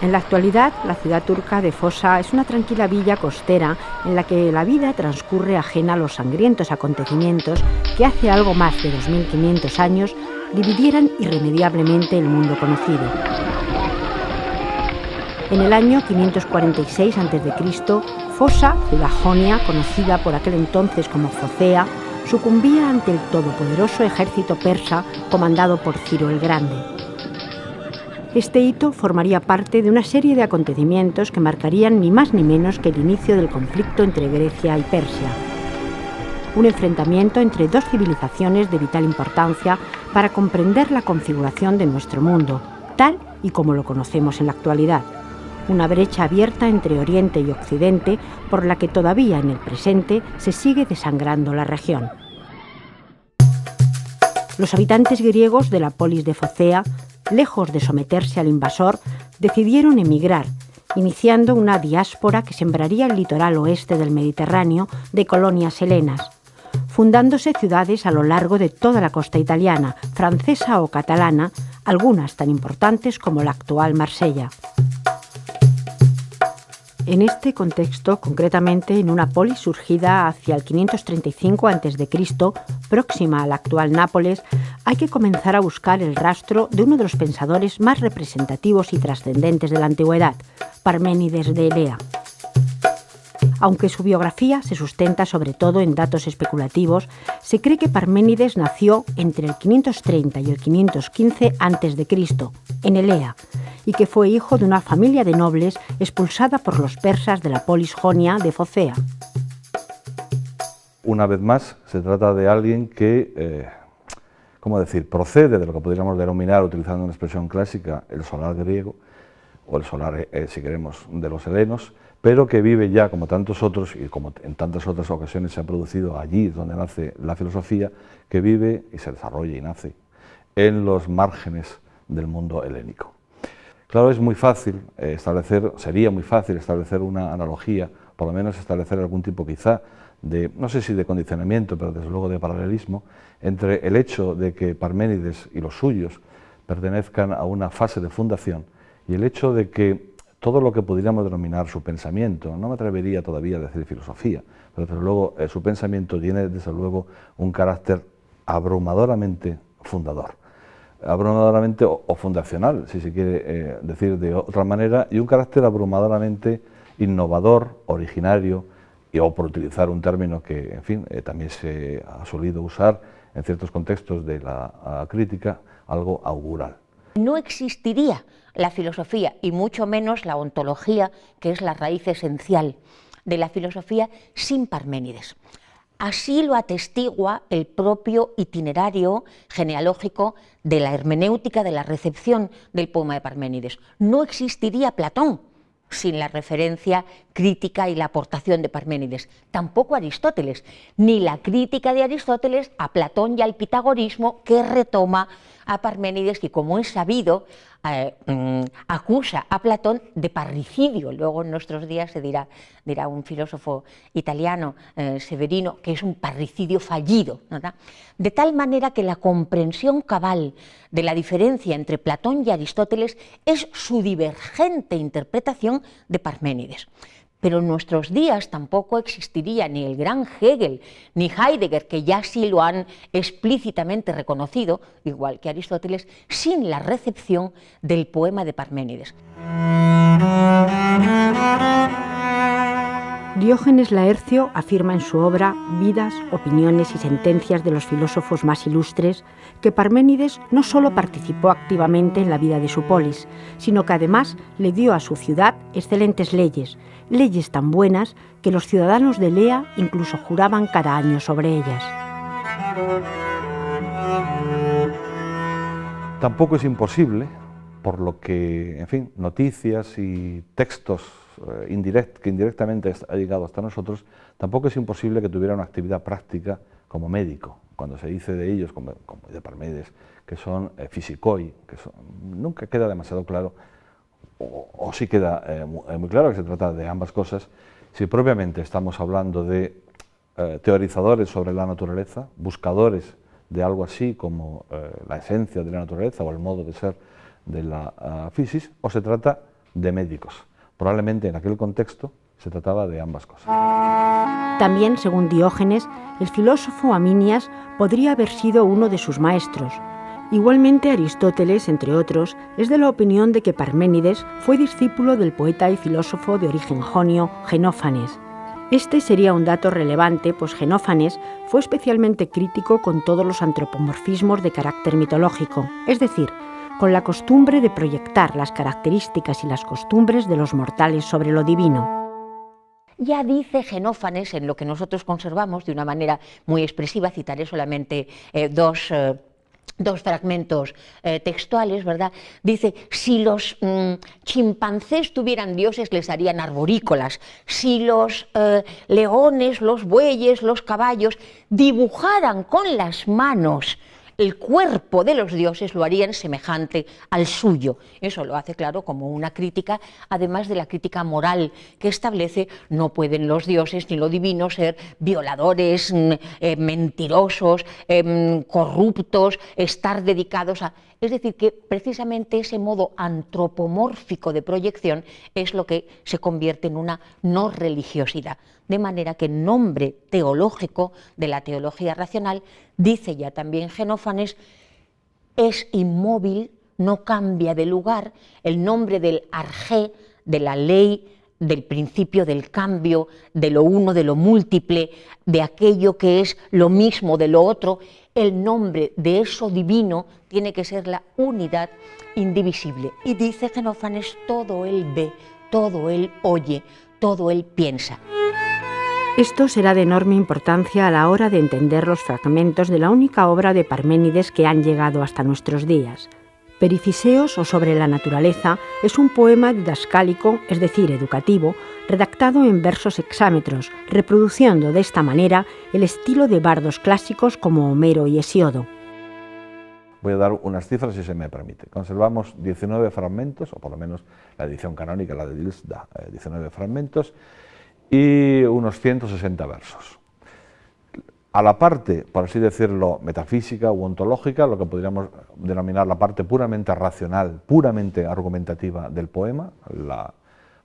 En la actualidad, la ciudad turca de Foça es una tranquila villa costera en la que la vida transcurre ajena a los sangrientos acontecimientos que hace algo más de 2500 años dividieran irremediablemente el mundo conocido. En el año 546 a.C., Foça, ciudad jonia, conocida por aquel entonces como Focea, sucumbía ante el todopoderoso ejército persa comandado por Ciro el Grande. Este hito formaría parte de una serie de acontecimientos que marcarían ni más ni menos que el inicio del conflicto entre Grecia y Persia. Un enfrentamiento entre dos civilizaciones de vital importancia para comprender la configuración de nuestro mundo, tal y como lo conocemos en la actualidad. Una brecha abierta entre Oriente y Occidente por la que todavía en el presente se sigue desangrando la región. Los habitantes griegos de la polis de Focea, lejos de someterse al invasor, decidieron emigrar, iniciando una diáspora que sembraría el litoral oeste del Mediterráneo de colonias helenas, fundándose ciudades a lo largo de toda la costa italiana, francesa o catalana, algunas tan importantes como la actual Marsella. En este contexto, concretamente en una polis surgida hacia el 535 a.C., próxima a la actual Nápoles, hay que comenzar a buscar el rastro de uno de los pensadores más representativos y trascendentes de la antigüedad, Parménides de Elea. Aunque su biografía se sustenta sobre todo en datos especulativos, se cree que Parménides nació entre el 530 y el 515 a.C., en Elea, y que fue hijo de una familia de nobles expulsada por los persas de la polis jonia de Focea. Una vez más, se trata de alguien que, procede de lo que podríamos denominar, utilizando una expresión clásica, el solar griego, o el solar, si queremos, de los helenos, pero que vive ya, como tantos otros, y como en tantas otras ocasiones se ha producido allí donde nace la filosofía, que vive y se desarrolla y nace en los márgenes del mundo helénico. Claro, es muy fácil sería muy fácil establecer una analogía, por lo menos establecer algún tipo quizá de, no sé si de condicionamiento, pero desde luego de paralelismo, entre el hecho de que Parménides y los suyos pertenezcan a una fase de fundación y el hecho de que todo lo que podríamos denominar su pensamiento, no me atrevería todavía a decir filosofía, pero desde luego su pensamiento tiene desde luego un carácter abrumadoramente fundador, abrumadoramente o fundacional, si se quiere decir de otra manera, y un carácter abrumadoramente innovador, originario, o por utilizar un término que, en fin, también se ha solido usar en ciertos contextos de la crítica, algo augural. No existiría la filosofía, y mucho menos la ontología, que es la raíz esencial de la filosofía, sin Parménides. Así lo atestigua el propio itinerario genealógico de la hermenéutica de la recepción del poema de Parménides. No existiría Platón sin la referencia crítica y la aportación de Parménides, tampoco Aristóteles, ni la crítica de Aristóteles a Platón y al pitagorismo que retoma a Parménides, que, como es sabido, acusa a Platón de parricidio. Luego en nuestros días se dirá un filósofo italiano, Severino, que es un parricidio fallido, ¿verdad? De tal manera que la comprensión cabal de la diferencia entre Platón y Aristóteles es su divergente interpretación de Parménides. Pero en nuestros días tampoco existiría ni el gran Hegel ni Heidegger, que ya sí lo han explícitamente reconocido, igual que Aristóteles, sin la recepción del poema de Parménides. Diógenes Laercio afirma en su obra Vidas, opiniones y sentencias de los filósofos más ilustres que Parménides no solo participó activamente en la vida de su polis, sino que además le dio a su ciudad excelentes leyes tan buenas que los ciudadanos de Elea incluso juraban cada año sobre ellas. Tampoco es imposible, por lo que, en fin, noticias y textos que indirectamente ha llegado hasta nosotros, tampoco es imposible que tuviera una actividad práctica como médico. Cuando se dice de ellos, como de Parménides, que son physikoi, nunca queda demasiado claro, o sí queda muy claro que se trata de ambas cosas, si propiamente estamos hablando de teorizadores sobre la naturaleza, buscadores de algo así como la esencia de la naturaleza o el modo de ser de la physis, o se trata de médicos. Probablemente en aquel contexto se trataba de ambas cosas. También, según Diógenes, el filósofo Aminias podría haber sido uno de sus maestros. Igualmente, Aristóteles, entre otros, es de la opinión de que Parménides fue discípulo del poeta y filósofo de origen jonio Genófanes. Este sería un dato relevante, pues Genófanes fue especialmente crítico con todos los antropomorfismos de carácter mitológico, es decir, con la costumbre de proyectar las características y las costumbres de los mortales sobre lo divino. Ya dice Genófanes, en lo que nosotros conservamos de una manera muy expresiva, citaré solamente dos fragmentos textuales, ¿verdad? Dice, si los chimpancés tuvieran dioses, les harían arborícolas. Si los leones, los bueyes, los caballos dibujaran con las manos el cuerpo de los dioses, lo harían semejante al suyo. Eso lo hace claro como una crítica, además de la crítica moral que establece, no pueden los dioses ni lo divino ser violadores, mentirosos, corruptos, estar dedicados a... Es decir, que precisamente ese modo antropomórfico de proyección es lo que se convierte en una no religiosidad. De manera que el nombre teológico de la teología racional, dice ya también Genófanes, es inmóvil, no cambia de lugar. El nombre del arjé, de la ley, del principio del cambio, de lo uno, de lo múltiple, de aquello que es lo mismo de lo otro, el nombre de eso divino tiene que ser la unidad indivisible. Y dice Genófanes, todo él ve, todo él oye, todo él piensa. Esto será de enorme importancia a la hora de entender los fragmentos de la única obra de Parménides que han llegado hasta nuestros días. Periciseos o sobre la naturaleza es un poema didascálico, es decir, educativo, redactado en versos hexámetros, reproduciendo de esta manera el estilo de bardos clásicos como Homero y Hesíodo. Voy a dar unas cifras si se me permite. Conservamos 19 fragmentos, o por lo menos la edición canónica, la de Dils, da 19 fragmentos, y unos 160 versos. A la parte, por así decirlo, metafísica u ontológica, lo que podríamos denominar la parte puramente racional, puramente argumentativa del poema,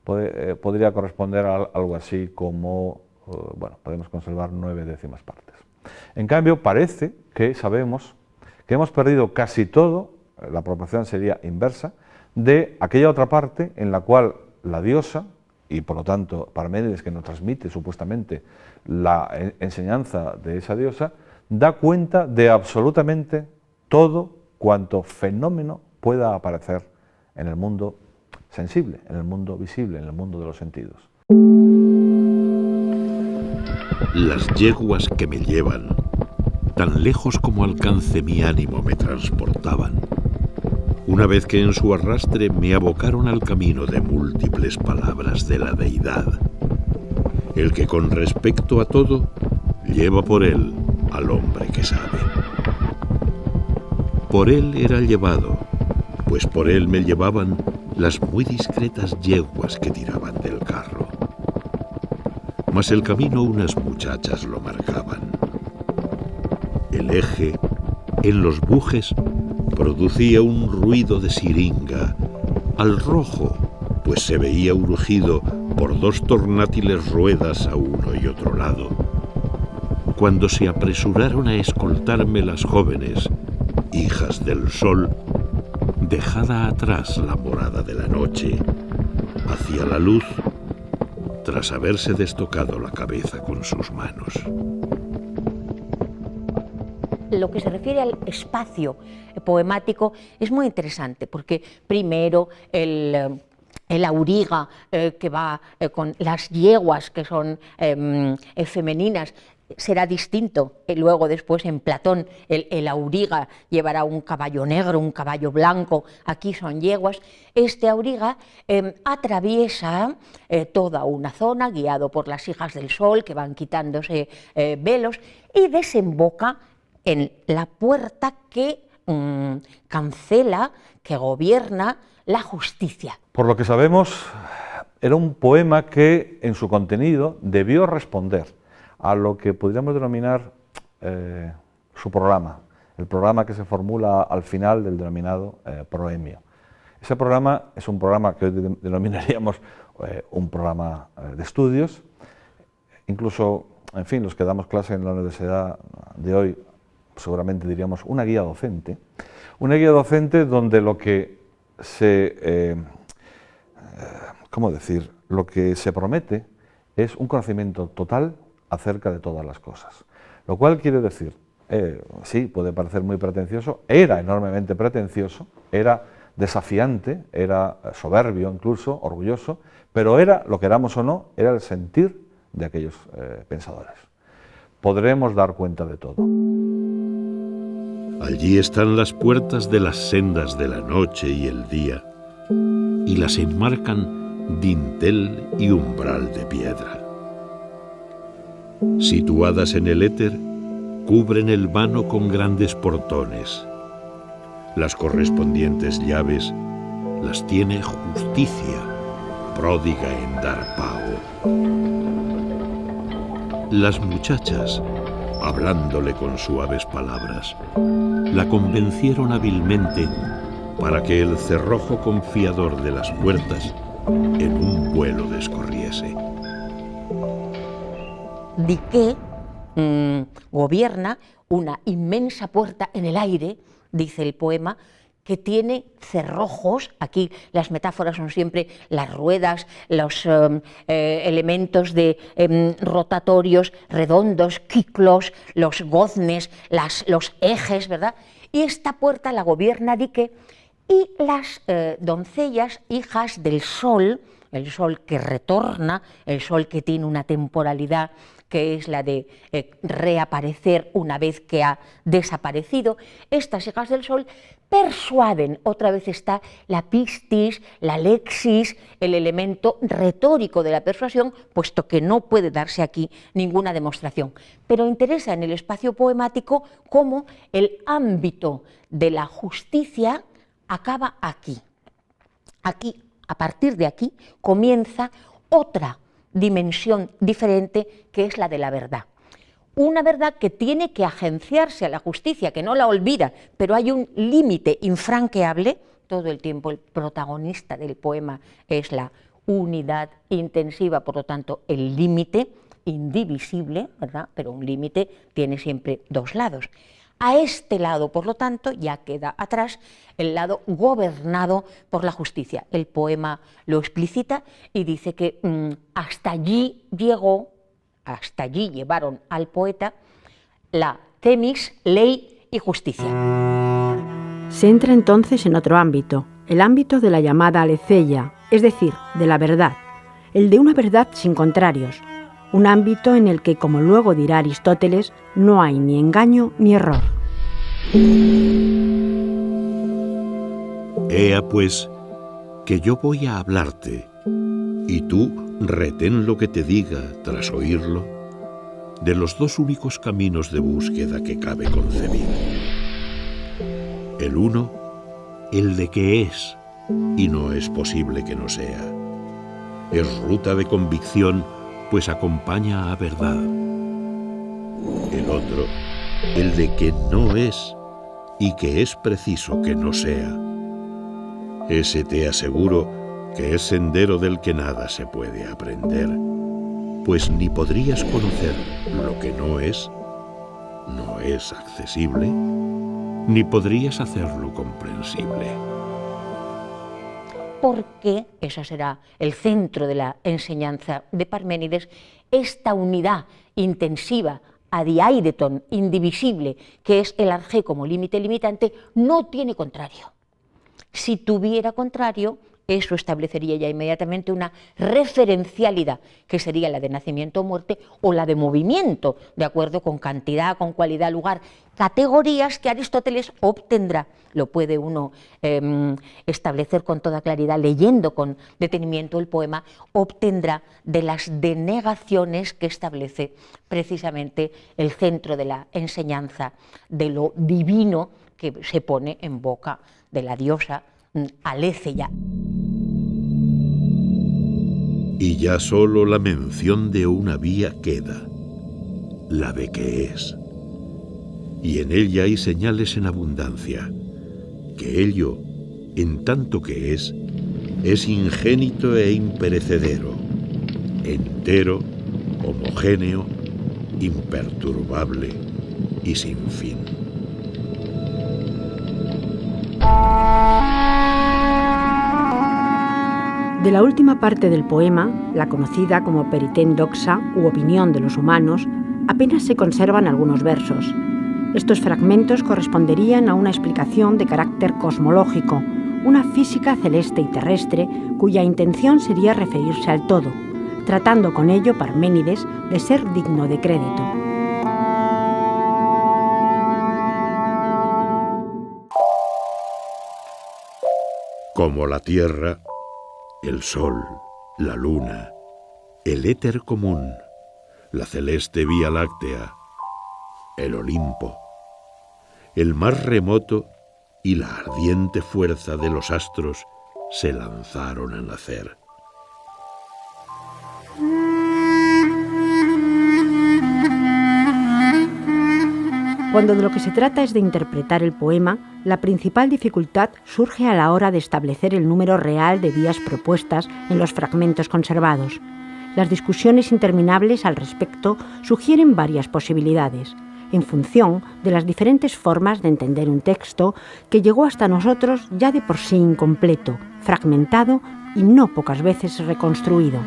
podría corresponder a algo así como, bueno, podemos conservar 9 décimas partes. En cambio, parece que sabemos que hemos perdido casi todo, la proporción sería inversa, de aquella otra parte en la cual la diosa, y por lo tanto Parménides, que nos transmite supuestamente la enseñanza de esa diosa, da cuenta de absolutamente todo cuanto fenómeno pueda aparecer en el mundo sensible, en el mundo visible, en el mundo de los sentidos. Las yeguas que me llevan, tan lejos como alcance mi ánimo me transportaban. Una vez que en su arrastre me abocaron al camino de múltiples palabras de la deidad, el que con respecto a todo lleva por él al hombre que sabe. Por él era llevado, pues por él me llevaban las muy discretas yeguas que tiraban del carro. Mas el camino unas muchachas lo marcaban. El eje, en los bujes, producía un ruido de siringa, al rojo, pues se veía urgido por dos tornátiles ruedas a uno y otro lado. Cuando se apresuraron a escoltarme las jóvenes, hijas del sol, dejada atrás la morada de la noche, hacia la luz, tras haberse destocado la cabeza con sus manos. Lo que se refiere al espacio poemático es muy interesante, porque primero el auriga que va con las yeguas que son femeninas será distinto. Luego después en Platón el auriga llevará un caballo negro, un caballo blanco, aquí son yeguas. Este auriga atraviesa toda una zona guiado por las hijas del sol que van quitándose velos y desemboca en la puerta que cancela, que gobierna la justicia. Por lo que sabemos, era un poema que en su contenido debió responder a lo que podríamos denominar su programa, el programa que se formula al final del denominado proemio. Ese programa es un programa que hoy denominaríamos un programa de estudios. Incluso, en fin, los que damos clase en la universidad de hoy, seguramente diríamos una guía docente. Una guía docente donde lo que se, ¿cómo decir? Lo que se promete es un conocimiento total acerca de todas las cosas. Lo cual quiere decir, sí, puede parecer muy pretencioso, era enormemente pretencioso, era desafiante, era soberbio incluso, orgulloso, pero era, lo queramos o no, era el sentir de aquellos pensadores. Podremos dar cuenta de todo. Allí están las puertas de las sendas de la noche y el día, y las enmarcan dintel y umbral de piedra. Situadas en el éter, cubren el vano con grandes portones. Las correspondientes llaves las tiene Justicia, pródiga en dar pago. Las muchachas, hablándole con suaves palabras, la convencieron hábilmente para que el cerrojo confiador de las puertas en un vuelo descorriese. Dique gobierna una inmensa puerta en el aire, dice el poema, que tiene cerrojos. Aquí las metáforas son siempre las ruedas, los elementos rotatorios redondos, quiclos, los goznes, los ejes, ¿verdad? Y esta puerta la gobierna Dique, y las doncellas, hijas del sol, el sol que retorna, el sol que tiene una temporalidad que es la de reaparecer una vez que ha desaparecido, estas hijas del sol persuaden, otra vez está la pistis, la lexis, el elemento retórico de la persuasión, puesto que no puede darse aquí ninguna demostración. Pero interesa en el espacio poemático cómo el ámbito de la justicia acaba aquí. Aquí, a partir de aquí, comienza otra dimensión diferente, que es la de la verdad. Una verdad que tiene que agenciarse a la justicia, que no la olvida, pero hay un límite infranqueable. Todo el tiempo el protagonista del poema es la unidad intensiva, por lo tanto el límite indivisible, ¿verdad? Pero un límite tiene siempre dos lados. A este lado, por lo tanto, ya queda atrás el lado gobernado por la justicia. El poema lo explicita y dice que hasta allí llegó, hasta allí llevaron al poeta la themis, ley y justicia. Se entra entonces en otro ámbito, el ámbito de la llamada aletheia, es decir, de la verdad, el de una verdad sin contrarios, un ámbito en el que, como luego dirá Aristóteles, no hay ni engaño ni error. Ea pues, que yo voy a hablarte, y tú retén lo que te diga tras oírlo, de los dos únicos caminos de búsqueda que cabe concebir. El uno, el de que es, y no es posible que no sea. Es ruta de convicción, pues acompaña a verdad. El otro, el de que no es y que es preciso que no sea. Ese te aseguro que es sendero del que nada se puede aprender, pues ni podrías conocer lo que no es accesible, ni podrías hacerlo comprensible. Porque, ese será el centro de la enseñanza de Parménides, esta unidad intensiva, adiaireton, indivisible, que es el arjé como límite limitante, no tiene contrario. Si tuviera contrario, eso establecería ya inmediatamente una referencialidad, que sería la de nacimiento o muerte, o la de movimiento, de acuerdo con cantidad, con cualidad, lugar, categorías que Aristóteles obtendrá. Lo puede uno establecer con toda claridad leyendo con detenimiento el poema, obtendrá de las denegaciones que establece precisamente el centro de la enseñanza de lo divino que se pone en boca de la diosa Aletheia. Y ya solo la mención de una vía queda, la de que es. Y en ella hay señales en abundancia, que ello en tanto que es ingénito e imperecedero, entero, homogéneo, imperturbable y sin fin. De la última parte del poema, la conocida como Peritem Doxa u Opinión de los Humanos, apenas se conservan algunos versos. Estos fragmentos corresponderían a una explicación de carácter cosmológico, una física celeste y terrestre cuya intención sería referirse al todo, tratando con ello Parménides de ser digno de crédito. Como la tierra, el sol, la luna, el éter común, la celeste vía láctea, el Olimpo, el mar remoto y la ardiente fuerza de los astros se lanzaron a nacer. Cuando de lo que se trata es de interpretar el poema, la principal dificultad surge a la hora de establecer el número real de vías propuestas en los fragmentos conservados. Las discusiones interminables al respecto sugieren varias posibilidades, en función de las diferentes formas de entender un texto que llegó hasta nosotros ya de por sí incompleto, fragmentado y no pocas veces reconstruido.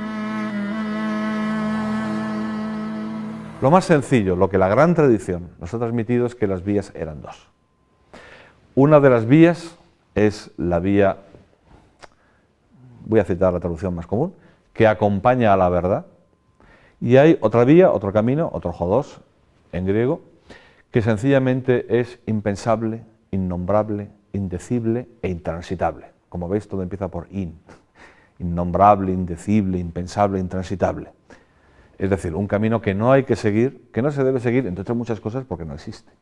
Lo más sencillo, lo que la gran tradición nos ha transmitido es que las vías eran dos. Una de las vías es la vía, voy a citar la traducción más común, que acompaña a la verdad, y hay otra vía, otro camino, otro hodos en griego, que sencillamente es impensable, innombrable, indecible e intransitable. Como veis, todo empieza por innombrable, indecible, impensable, intransitable. Es decir, un camino que no hay que seguir, que no se debe seguir, entre otras muchas cosas, porque no existe.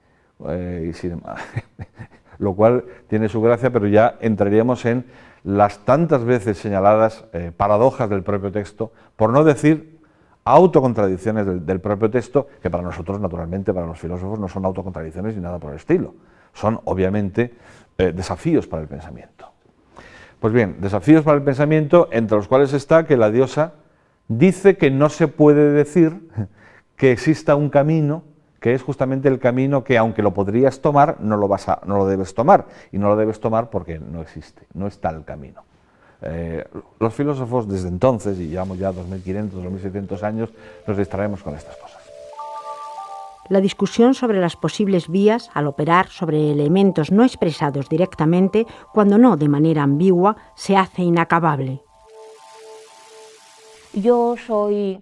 Lo cual tiene su gracia, pero ya entraríamos en las tantas veces señaladas paradojas del propio texto, por no decir autocontradicciones del propio texto, que para nosotros, naturalmente, para los filósofos, no son autocontradicciones ni nada por el estilo. Son, obviamente, desafíos para el pensamiento. Pues bien, desafíos para el pensamiento, entre los cuales está que la diosa dice que no se puede decir que exista un camino que es justamente el camino que, aunque lo podrías tomar, no lo debes tomar. Y no lo debes tomar porque no existe, no está el camino. Los filósofos desde entonces, y llevamos ya 2500, 2600 años, nos distraemos con estas cosas. La discusión sobre las posibles vías al operar sobre elementos no expresados directamente, cuando no de manera ambigua, se hace inacabable. Yo soy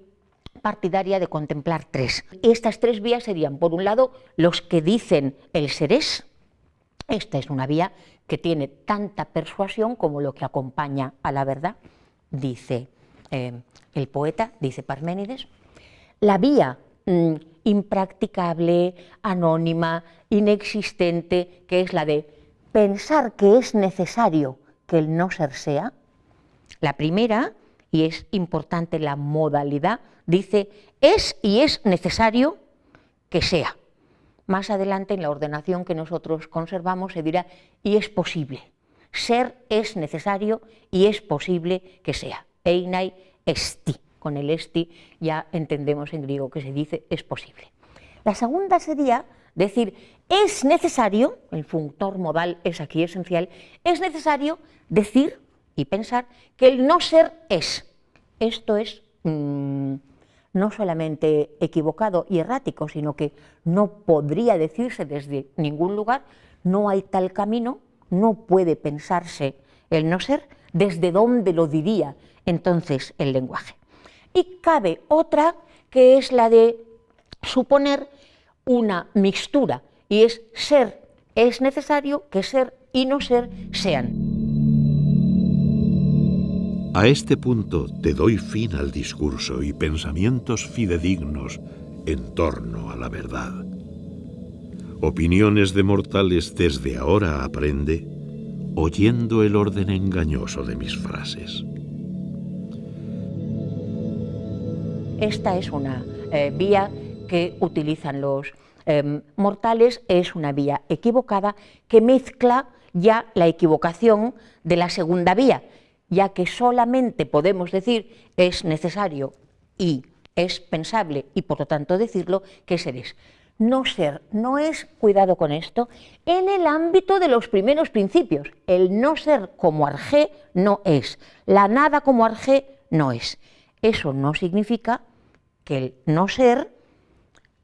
partidaria de contemplar tres. Estas tres vías serían, por un lado, los que dicen el ser es. Esta es una vía que tiene tanta persuasión como lo que acompaña a la verdad, dice el poeta, dice Parménides. La vía impracticable, anónima, inexistente, que es la de pensar que es necesario que el no ser sea. La primera, y es importante la modalidad, dice es y es necesario que sea. Más adelante en la ordenación que nosotros conservamos se dirá y es posible. Ser es necesario y es posible que sea. Einai esti. Con el esti ya entendemos en griego que se dice es posible. La segunda sería decir es necesario, el functor modal es aquí esencial, es necesario decir y pensar que el no ser es. Esto es no solamente equivocado y errático, sino que no podría decirse desde ningún lugar, no hay tal camino, no puede pensarse el no ser, ¿desde dónde lo diría entonces el lenguaje? Y cabe otra que es la de suponer una mixtura, y es ser es necesario que ser y no ser sean. A este punto te doy fin al discurso y pensamientos fidedignos en torno a la verdad. Opiniones de mortales desde ahora aprende, oyendo el orden engañoso de mis frases. Esta es una vía que utilizan los mortales, es una vía equivocada que mezcla ya la equivocación de la segunda vía, ya que solamente podemos decir es necesario y es pensable y por lo tanto decirlo que ser es. No ser no es, cuidado con esto, en el ámbito de los primeros principios. El no ser como arjé no es, la nada como arjé no es. Eso no significa que el no ser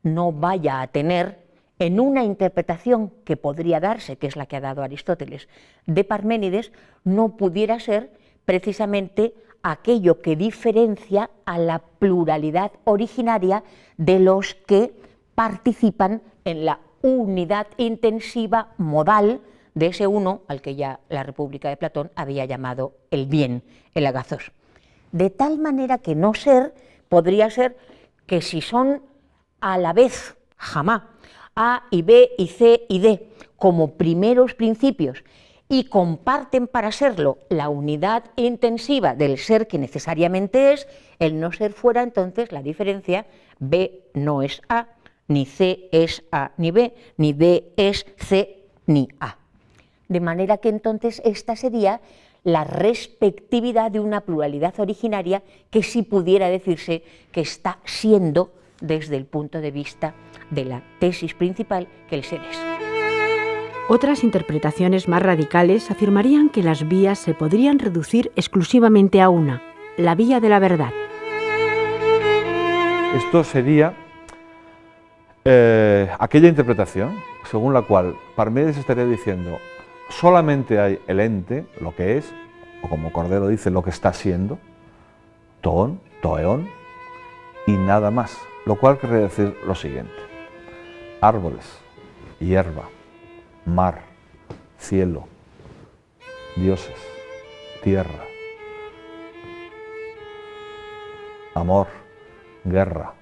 no vaya a tener en una interpretación que podría darse, que es la que ha dado Aristóteles, de Parménides, no pudiera ser precisamente aquello que diferencia a la pluralidad originaria de los que participan en la unidad intensiva modal de ese uno al que ya la República de Platón había llamado el bien, el agazos. De tal manera que no ser podría ser que si son a la vez, jamá, A y B y C y D como primeros principios y comparten para serlo la unidad intensiva del ser que necesariamente es, el no ser fuera entonces la diferencia, B no es A, ni C es A ni B, ni D es C ni A. De manera que entonces esta sería la respectividad de una pluralidad originaria que sí pudiera decirse que está siendo desde el punto de vista de la tesis principal que el ser es. Otras interpretaciones más radicales afirmarían que las vías se podrían reducir exclusivamente a una, la vía de la verdad. Esto sería aquella interpretación según la cual Parménides estaría diciendo solamente hay el ente, lo que es, o como Cordero dice, lo que está siendo, toon, toeon, y nada más, lo cual quiere decir lo siguiente: árboles, hierba, mar, cielo, dioses, tierra, amor, guerra,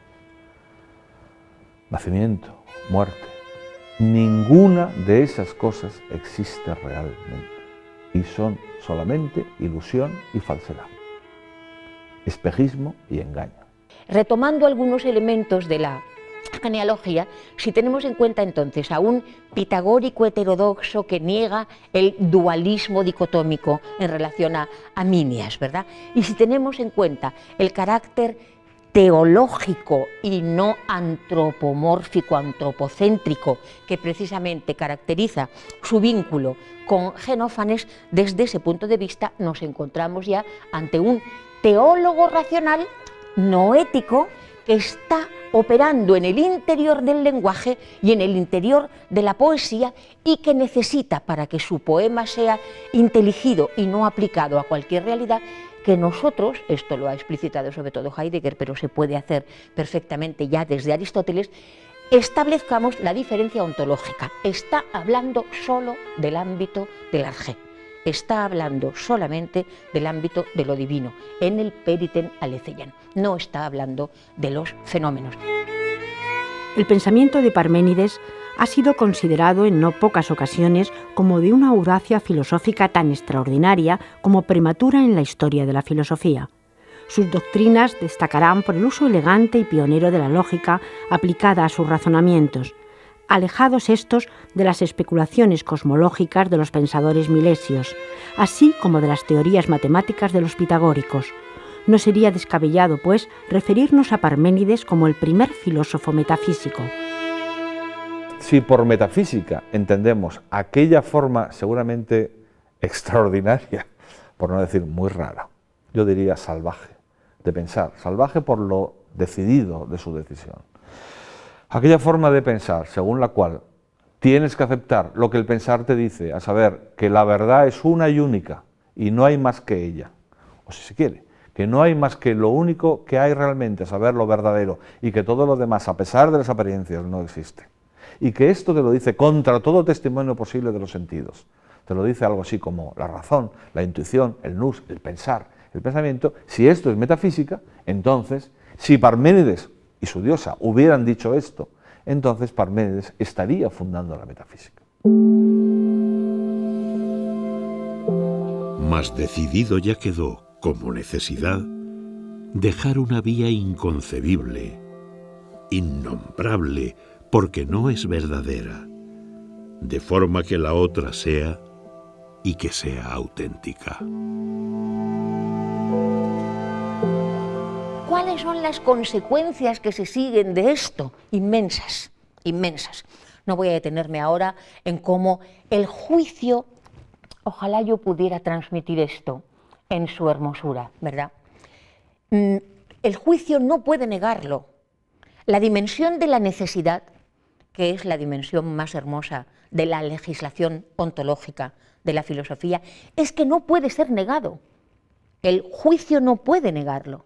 nacimiento, muerte. Ninguna de esas cosas existe realmente y son solamente ilusión y falsedad, espejismo y engaño. Retomando algunos elementos de la genealogía, si tenemos en cuenta entonces a un pitagórico heterodoxo que niega el dualismo dicotómico en relación a Minias, ¿verdad? Y si tenemos en cuenta el carácter teológico y no antropomórfico, antropocéntrico, que precisamente caracteriza su vínculo con Genófanes, desde ese punto de vista nos encontramos ya ante un teólogo racional no ético que está operando en el interior del lenguaje y en el interior de la poesía y que necesita, para que su poema sea inteligido y no aplicado a cualquier realidad, que nosotros, esto lo ha explicitado sobre todo Heidegger, pero se puede hacer perfectamente ya desde Aristóteles, establezcamos la diferencia ontológica. Está hablando solo del ámbito del arjé, está hablando solamente del ámbito de lo divino, en el periten aleceian, no está hablando de los fenómenos. El pensamiento de Parménides ha sido considerado en no pocas ocasiones como de una audacia filosófica tan extraordinaria como prematura en la historia de la filosofía. Sus doctrinas destacarán por el uso elegante y pionero de la lógica aplicada a sus razonamientos, alejados estos de las especulaciones cosmológicas de los pensadores milesios, así como de las teorías matemáticas de los pitagóricos. No sería descabellado, pues, referirnos a Parménides como el primer filósofo metafísico. Si por metafísica entendemos aquella forma seguramente extraordinaria, por no decir muy rara, yo diría salvaje, de pensar, salvaje por lo decidido de su decisión. Aquella forma de pensar según la cual tienes que aceptar lo que el pensar te dice, a saber que la verdad es una y única y no hay más que ella, o si se quiere, que no hay más que lo único que hay realmente, a saber lo verdadero, y que todo lo demás, a pesar de las apariencias, no existe. Y que esto te lo dice contra todo testimonio posible de los sentidos. Te lo dice algo así como la razón, la intuición, el nous, el pensar, el pensamiento. Si esto es metafísica, entonces, si Parménides y su diosa hubieran dicho esto, entonces Parménides estaría fundando la metafísica. Mas decidido ya quedó, como necesidad, dejar una vía inconcebible, innombrable, porque no es verdadera, de forma que la otra sea y que sea auténtica. ¿Cuáles son las consecuencias que se siguen de esto? Inmensas, inmensas. No voy a detenerme ahora en cómo el juicio, ojalá yo pudiera transmitir esto en su hermosura, ¿verdad? El juicio no puede negarlo. La dimensión de la necesidad, que es la dimensión más hermosa de la legislación ontológica de la filosofía, es que no puede ser negado. El juicio no puede negarlo.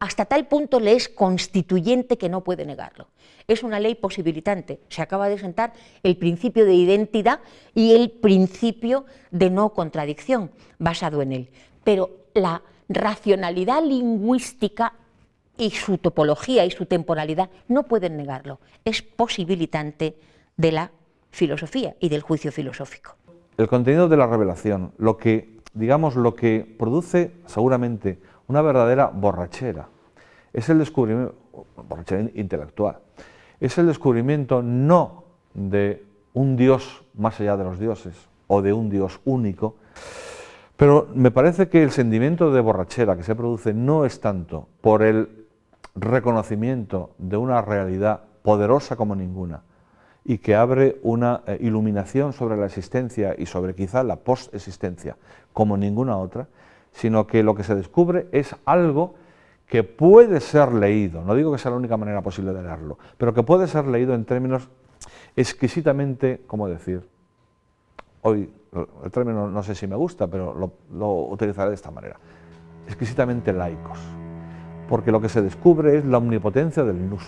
Hasta tal punto le es constituyente que no puede negarlo. Es una ley posibilitante. Se acaba de sentar el principio de identidad y el principio de no contradicción basado en él. Pero la racionalidad lingüística y su topología y su temporalidad no pueden negarlo. Es posibilitante de la filosofía y del juicio filosófico. El contenido de la revelación, lo que produce seguramente una verdadera borrachera, es el descubrimiento, borrachera intelectual, es el descubrimiento no de un Dios más allá de los dioses o de un Dios único, pero me parece que el sentimiento de borrachera que se produce no es tanto por el reconocimiento de una realidad poderosa como ninguna y que abre una iluminación sobre la existencia y sobre quizá la postexistencia como ninguna otra, sino que lo que se descubre es algo que puede ser leído, no digo que sea la única manera posible de leerlo, pero que puede ser leído en términos exquisitamente, ¿cómo decir? Hoy el término no sé si me gusta, pero lo utilizaré de esta manera, exquisitamente laicos, porque lo que se descubre es la omnipotencia del nous.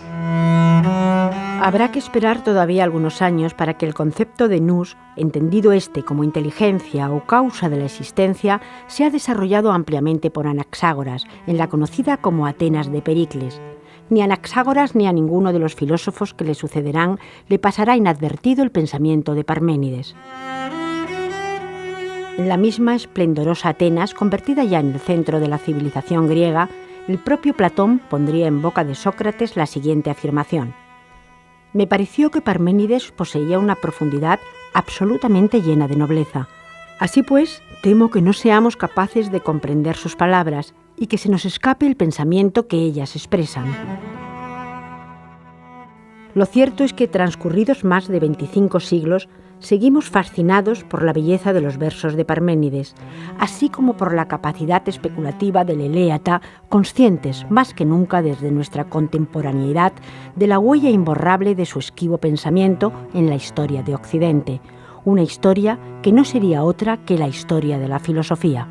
Habrá que esperar todavía algunos años para que el concepto de nous, entendido como inteligencia o causa de la existencia, sea desarrollado ampliamente por Anaxágoras, en la conocida como Atenas de Pericles. Ni a Anaxágoras ni a ninguno de los filósofos que le sucederán le pasará inadvertido el pensamiento de Parménides. En la misma esplendorosa Atenas, convertida ya en el centro de la civilización griega, el propio Platón pondría en boca de Sócrates la siguiente afirmación: me pareció que Parménides poseía una profundidad absolutamente llena de nobleza. Así pues, temo que no seamos capaces de comprender sus palabras y que se nos escape el pensamiento que ellas expresan. Lo cierto es que, transcurridos más de 25 siglos, seguimos fascinados por la belleza de los versos de Parménides, así como por la capacidad especulativa del eléata, conscientes más que nunca desde nuestra contemporaneidad de la huella imborrable de su esquivo pensamiento en la historia de Occidente, una historia que no sería otra que la historia de la filosofía.